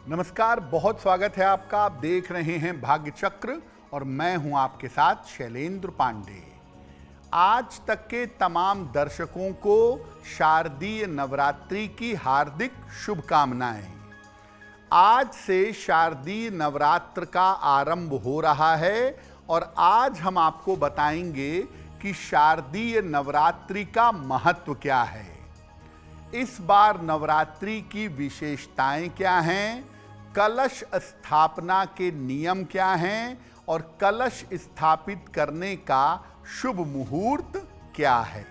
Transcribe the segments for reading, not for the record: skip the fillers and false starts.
नमस्कार, बहुत स्वागत है आपका। आप देख रहे हैं भाग्य चक्र और मैं हूं आपके साथ शैलेंद्र पांडे। आज तक के तमाम दर्शकों को शारदीय नवरात्रि की हार्दिक शुभकामनाएं। आज से शारदीय नवरात्र का आरंभ हो रहा है और आज हम आपको बताएंगे कि शारदीय नवरात्रि का महत्व क्या है, इस बार नवरात्रि की विशेषताएं क्या हैं, कलश स्थापना के नियम क्या हैं और कलश स्थापित करने का शुभ मुहूर्त क्या है।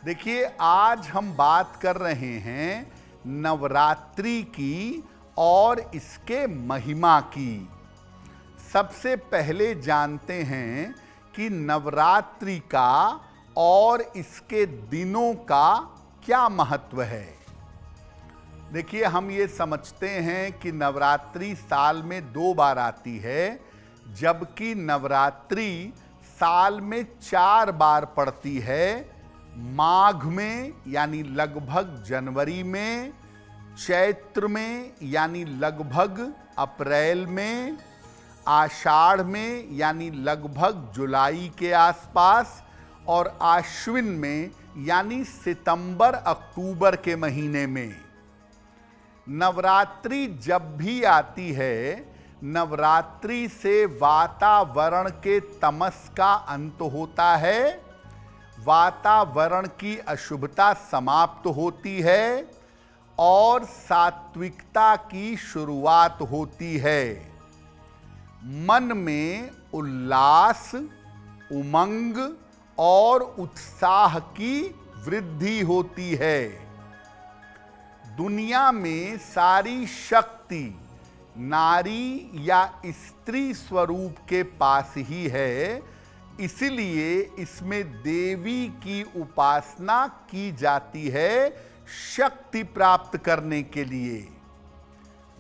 देखिए, आज हम बात कर रहे हैं नवरात्रि की और इसके महिमा की। सबसे पहले जानते हैं कि नवरात्रि का और इसके दिनों का क्या महत्व है। देखिए, हम ये समझते हैं कि नवरात्रि साल में 2 बार आती है, जबकि नवरात्रि साल में 4 बार पड़ती है। माघ में यानी लगभग जनवरी में, चैत्र में यानी लगभग अप्रैल में, आषाढ़ में यानी लगभग जुलाई के आसपास और आश्विन में यानी सितंबर अक्टूबर के महीने में। नवरात्रि जब भी आती है, नवरात्रि से वातावरण के तमस का अंत होता है, वातावरण की अशुभता समाप्त होती है और सात्विकता की शुरुआत होती है। मन में उल्लास, उमंग और उत्साह की वृद्धि होती है। दुनिया में सारी शक्ति नारी या स्त्री स्वरूप के पास ही है, इसलिए इसमें देवी की उपासना की जाती है शक्ति प्राप्त करने के लिए।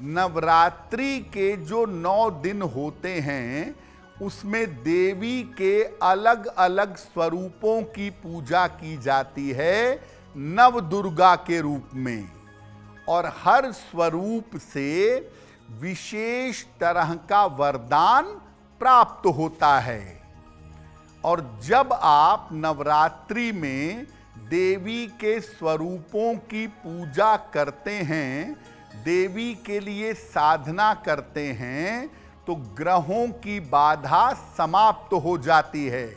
नवरात्रि के जो 9 दिन होते हैं, उसमें देवी के अलग अलग स्वरूपों की पूजा की जाती है नव दुर्गा के रूप में, और हर स्वरूप से विशेष तरह का वरदान प्राप्त होता है। और जब आप नवरात्रि में देवी के स्वरूपों की पूजा करते हैं, देवी के लिए साधना करते हैं, तो ग्रहों की बाधा समाप्त हो जाती है।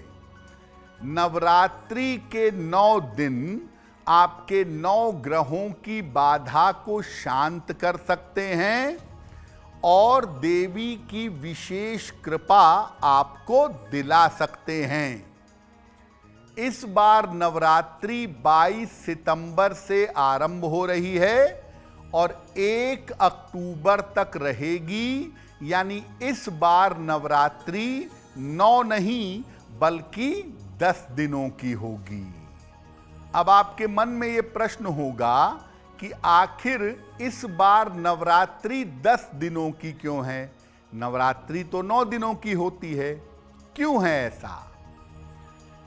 नवरात्रि के 9 दिन आपके 9 ग्रहों की बाधा को शांत कर सकते हैं और देवी की विशेष कृपा आपको दिला सकते हैं। इस बार नवरात्रि 22 सितंबर से आरंभ हो रही है और 1 अक्टूबर तक रहेगी, यानी इस बार नवरात्रि 9 नहीं बल्कि 10 दिनों की होगी। अब आपके मन में ये प्रश्न होगा कि आखिर इस बार नवरात्रि 10 दिनों की क्यों है? नवरात्रि तो 9 दिनों की होती है, क्यों है ऐसा?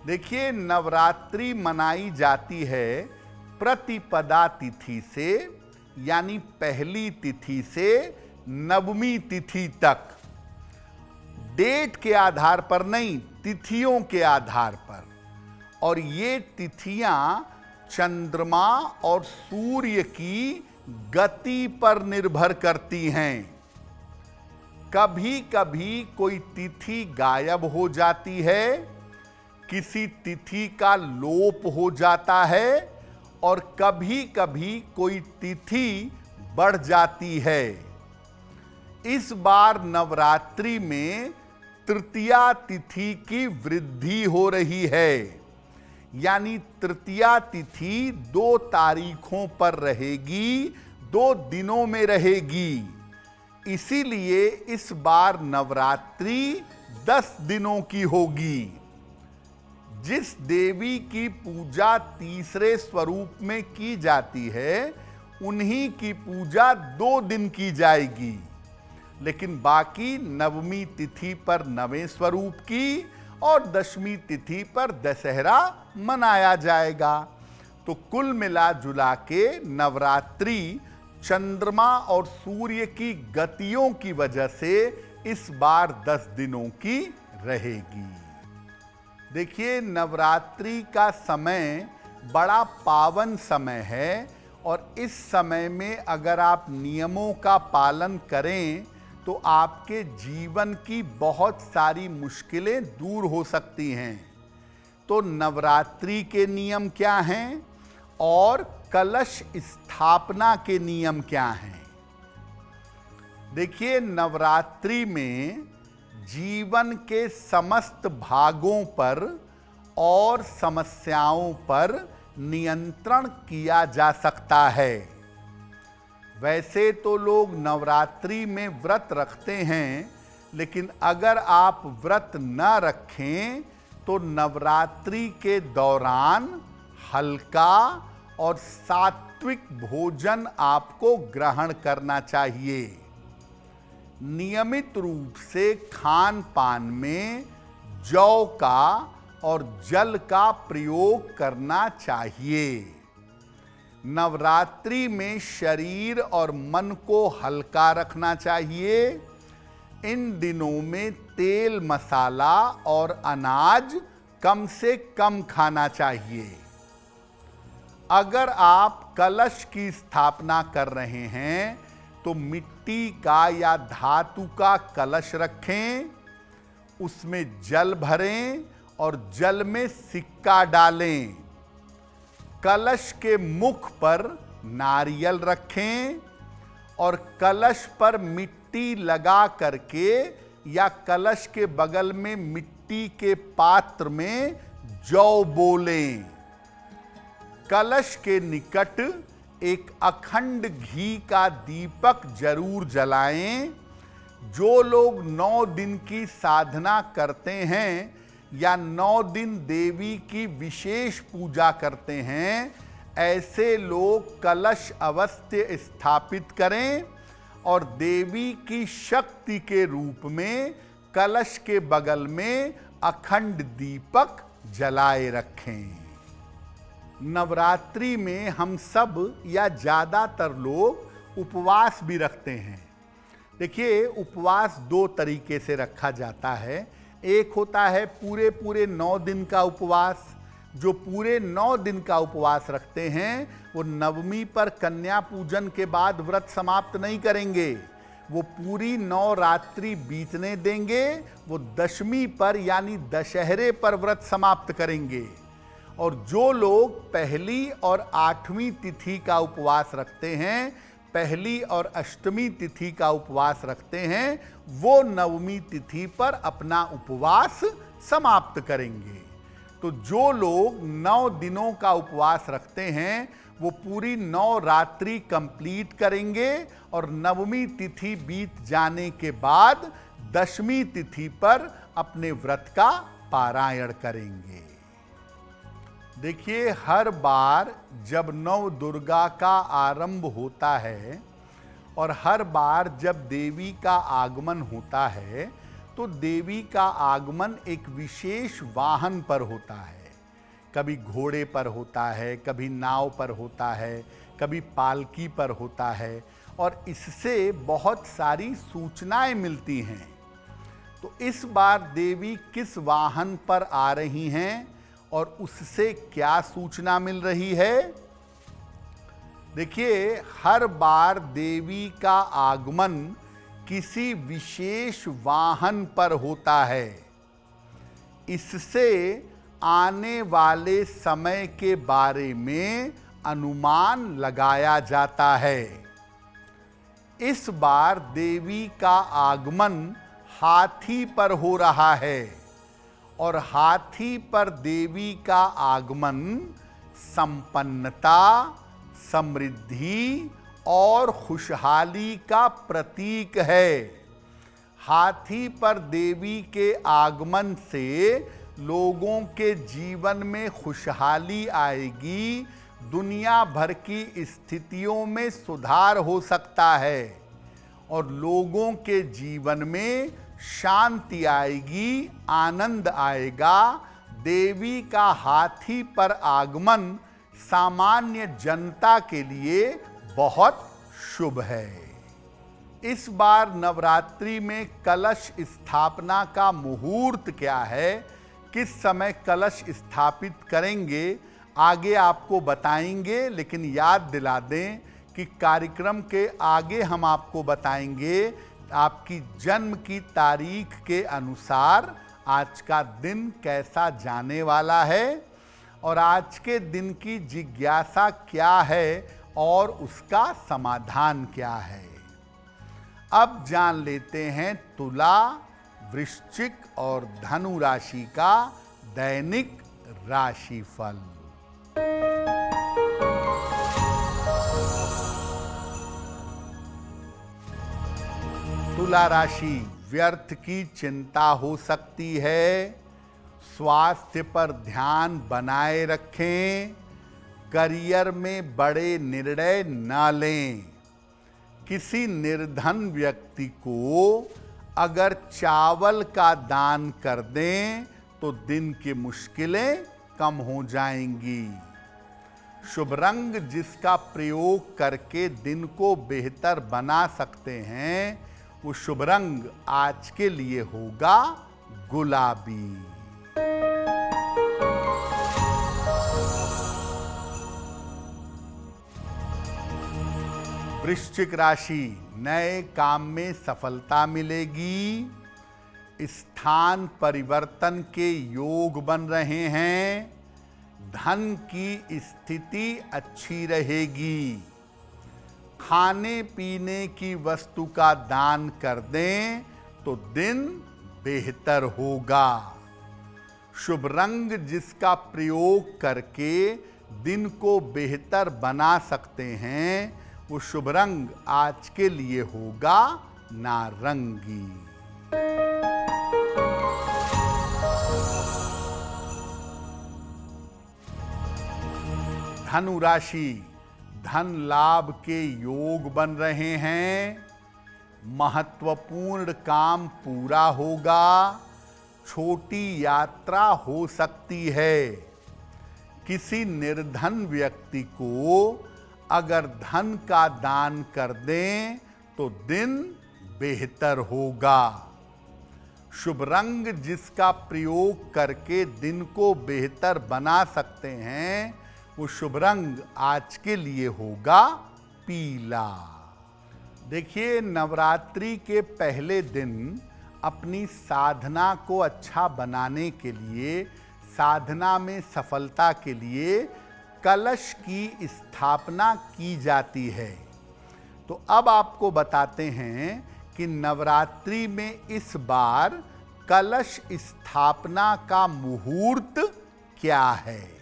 देखिए, नवरात्रि मनाई जाती है प्रतिपदा तिथि से, यानी पहली तिथि से नवमी तिथि तक। डेट के आधार पर नहीं, तिथियों के आधार पर। और ये तिथियां चंद्रमा और सूर्य की गति पर निर्भर करती हैं। कभी कभी कोई तिथि गायब हो जाती है, किसी तिथि का लोप हो जाता है और कभी कभी कोई तिथि बढ़ जाती है। इस बार नवरात्रि में तृतीया तिथि की वृद्धि हो रही है, यानी तृतीया तिथि 2 तारीखों पर रहेगी, 2 दिनों में रहेगी। इसीलिए इस बार नवरात्रि 10 दिनों की होगी। जिस देवी की पूजा तीसरे स्वरूप में की जाती है, उन्हीं की पूजा 2 दिन की जाएगी, लेकिन बाकी नवमी तिथि पर नवें स्वरूप की और 10वीं तिथि पर दशहरा मनाया जाएगा। तो कुल मिला जुला के नवरात्रि चंद्रमा और सूर्य की गतियों की वजह से इस बार 10 दिनों की रहेगी। देखिए, नवरात्रि का समय बड़ा पावन समय है और इस समय में अगर आप नियमों का पालन करें तो आपके जीवन की बहुत सारी मुश्किलें दूर हो सकती हैं। तो नवरात्रि के नियम क्या हैं और कलश स्थापना के नियम क्या हैं? देखिए, नवरात्रि में जीवन के समस्त भागों पर और समस्याओं पर नियंत्रण किया जा सकता है। वैसे तो लोग नवरात्रि में व्रत रखते हैं, लेकिन अगर आप व्रत न रखें तो नवरात्रि के दौरान हल्का और सात्विक भोजन आपको ग्रहण करना चाहिए। नियमित रूप से खान पान में जौ का और जल का प्रयोग करना चाहिए। नवरात्रि में शरीर और मन को हल्का रखना चाहिए। इन दिनों में तेल, मसाला और अनाज कम से कम खाना चाहिए। अगर आप कलश की स्थापना कर रहे हैं तो मिट्टी का या धातु का कलश रखें, उसमें जल भरें और जल में सिक्का डालें। कलश के मुख पर नारियल रखें और कलश पर मिट्टी लगा करके या कलश के बगल में मिट्टी के पात्र में जौ बोलें। कलश के निकट एक अखंड घी का दीपक जरूर जलाएं। जो लोग 9 दिन की साधना करते हैं या 9 दिन देवी की विशेष पूजा करते हैं, ऐसे लोग कलश अवश्य स्थापित करें और देवी की शक्ति के रूप में कलश के बगल में अखंड दीपक जलाए रखें। नवरात्रि में हम सब या ज़्यादातर लोग उपवास भी रखते हैं। देखिए, उपवास 2 तरीके से रखा जाता है। एक होता है पूरे 9 दिन का उपवास। जो पूरे 9 दिन का उपवास रखते हैं वो नवमी पर कन्या पूजन के बाद व्रत समाप्त नहीं करेंगे, वो पूरी 9 रात्रि बीतने देंगे, वो दशमी पर यानी दशहरे पर व्रत समाप्त करेंगे। और जो लोग पहली और 8वीं तिथि का उपवास रखते हैं, पहली और अष्टमी तिथि का उपवास रखते हैं, वो नवमी तिथि पर अपना उपवास समाप्त करेंगे। तो जो लोग 9 दिनों का उपवास रखते हैं वो पूरी 9 रात्रि कंप्लीट करेंगे और नवमी तिथि बीत जाने के बाद दशमी तिथि पर अपने व्रत का पारायण करेंगे। देखिए, हर बार जब नव दुर्गा का आरंभ होता है और हर बार जब देवी का आगमन होता है तो देवी का आगमन एक विशेष वाहन पर होता है। कभी घोड़े पर होता है, कभी नाव पर होता है, कभी पालकी पर होता है और इससे बहुत सारी सूचनाएं मिलती हैं। तो इस बार देवी किस वाहन पर आ रही हैं और उससे क्या सूचना मिल रही है? देखिए, हर बार देवी का आगमन किसी विशेष वाहन पर होता है। इससे आने वाले समय के बारे में अनुमान लगाया जाता है। इस बार देवी का आगमन हाथी पर हो रहा है और हाथी पर देवी का आगमन संपन्नता, समृद्धि और खुशहाली का प्रतीक है। हाथी पर देवी के आगमन से लोगों के जीवन में खुशहाली आएगी, दुनिया भर की स्थितियों में सुधार हो सकता है और लोगों के जीवन में शांति आएगी, आनंद आएगा। देवी का हाथी पर आगमन सामान्य जनता के लिए बहुत शुभ है। इस बार नवरात्रि में कलश स्थापना का मुहूर्त क्या है, किस समय कलश स्थापित करेंगे, आगे आपको बताएंगे। लेकिन याद दिला दें कि कार्यक्रम के आगे हम आपको बताएंगे आपकी जन्म की तारीख के अनुसार आज का दिन कैसा जाने वाला है और आज के दिन की जिज्ञासा क्या है और उसका समाधान क्या है। अब जान लेते हैं तुला, वृश्चिक और धनु राशि का दैनिक राशिफल। तुला राशि, व्यर्थ की चिंता हो सकती है। स्वास्थ्य पर ध्यान बनाए रखें। करियर में बड़े निर्णय न लें। किसी निर्धन व्यक्ति को अगर चावल का दान कर दें तो दिन की मुश्किलें कम हो जाएंगी। शुभ रंग जिसका प्रयोग करके दिन को बेहतर बना सकते हैं वो शुभ रंग आज के लिए होगा गुलाबी। वृश्चिक राशि, नए काम में सफलता मिलेगी। स्थान परिवर्तन के योग बन रहे हैं। धन की स्थिति अच्छी रहेगी। खाने पीने की वस्तु का दान कर दें तो दिन बेहतर होगा। शुभ रंग जिसका प्रयोग करके दिन को बेहतर बना सकते हैं वो शुभ रंग आज के लिए होगा नारंगी। धनु राशि, धन लाभ के योग बन रहे हैं। महत्वपूर्ण काम पूरा होगा। छोटी यात्रा हो सकती है। किसी निर्धन व्यक्ति को अगर धन का दान कर दें तो दिन बेहतर होगा। शुभ रंग जिसका प्रयोग करके दिन को बेहतर बना सकते हैं वो शुभ रंग आज के लिए होगा पीला। देखिए, नवरात्रि के पहले दिन अपनी साधना को अच्छा बनाने के लिए, साधना में सफलता के लिए कलश की स्थापना की जाती है। तो अब आपको बताते हैं कि नवरात्रि में इस बार कलश स्थापना का मुहूर्त क्या है।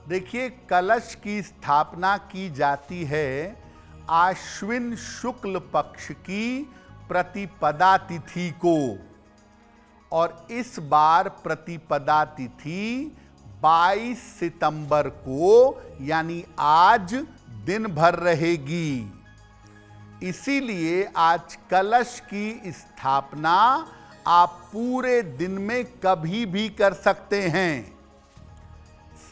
देखिए, कलश की स्थापना की जाती है आश्विन शुक्ल पक्ष की प्रतिपदा तिथि को, और इस बार प्रतिपदा तिथि 22 सितंबर को यानी आज दिन भर रहेगी। इसीलिए आज कलश की स्थापना आप पूरे दिन में कभी भी कर सकते हैं।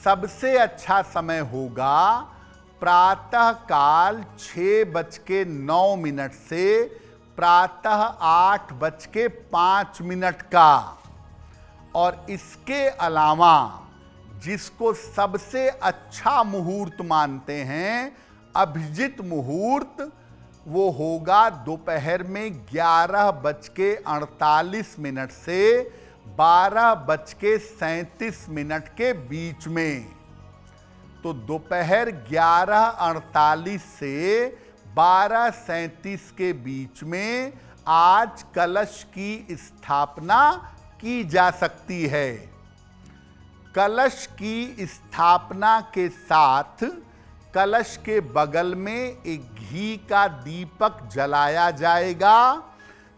सबसे अच्छा समय होगा प्रातः काल 6:09 से प्रातः 8:05 का। और इसके अलावा जिसको सबसे अच्छा मुहूर्त मानते हैं, अभिजित मुहूर्त, वो होगा दोपहर में 11:48 से 12:37 के बीच में। तो दोपहर 11:48 से 12:37 के बीच में आज कलश की स्थापना की जा सकती है। कलश की स्थापना के साथ कलश के बगल में एक घी का दीपक जलाया जाएगा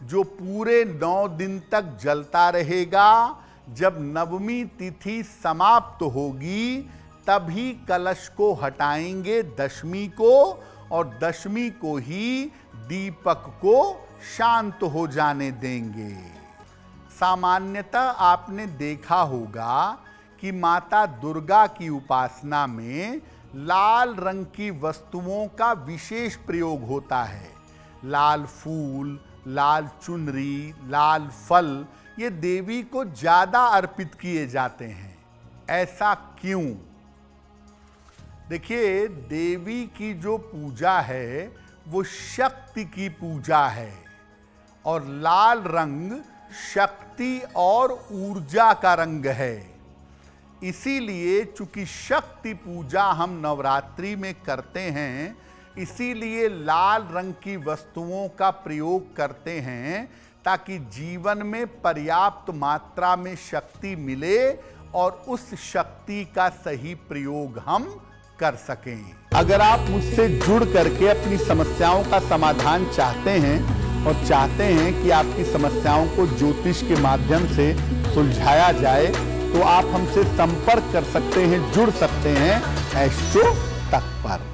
जो पूरे 9 दिन तक जलता रहेगा। जब नवमी तिथि समाप्त होगी तभी कलश को हटाएंगे दशमी को, और दशमी को ही दीपक को शांत हो जाने देंगे। सामान्यतः आपने देखा होगा कि माता दुर्गा की उपासना में लाल रंग की वस्तुओं का विशेष प्रयोग होता है। लाल फूल, लाल चुनरी, लाल फल ये देवी को ज्यादा अर्पित किए जाते हैं। ऐसा क्यों? देखिए, देवी की जो पूजा है वो शक्ति की पूजा है और लाल रंग शक्ति और ऊर्जा का रंग है। इसीलिए चूंकि शक्ति पूजा हम नवरात्रि में करते हैं, इसीलिए लाल रंग की वस्तुओं का प्रयोग करते हैं ताकि जीवन में पर्याप्त मात्रा में शक्ति मिले और उस शक्ति का सही प्रयोग हम कर सकें। अगर आप मुझसे जुड़ करके अपनी समस्याओं का समाधान चाहते हैं और चाहते हैं कि आपकी समस्याओं को ज्योतिष के माध्यम से सुलझाया जाए, तो आप हमसे संपर्क कर सकते हैं, जुड़ सकते हैं एस्ट्रो तक पर।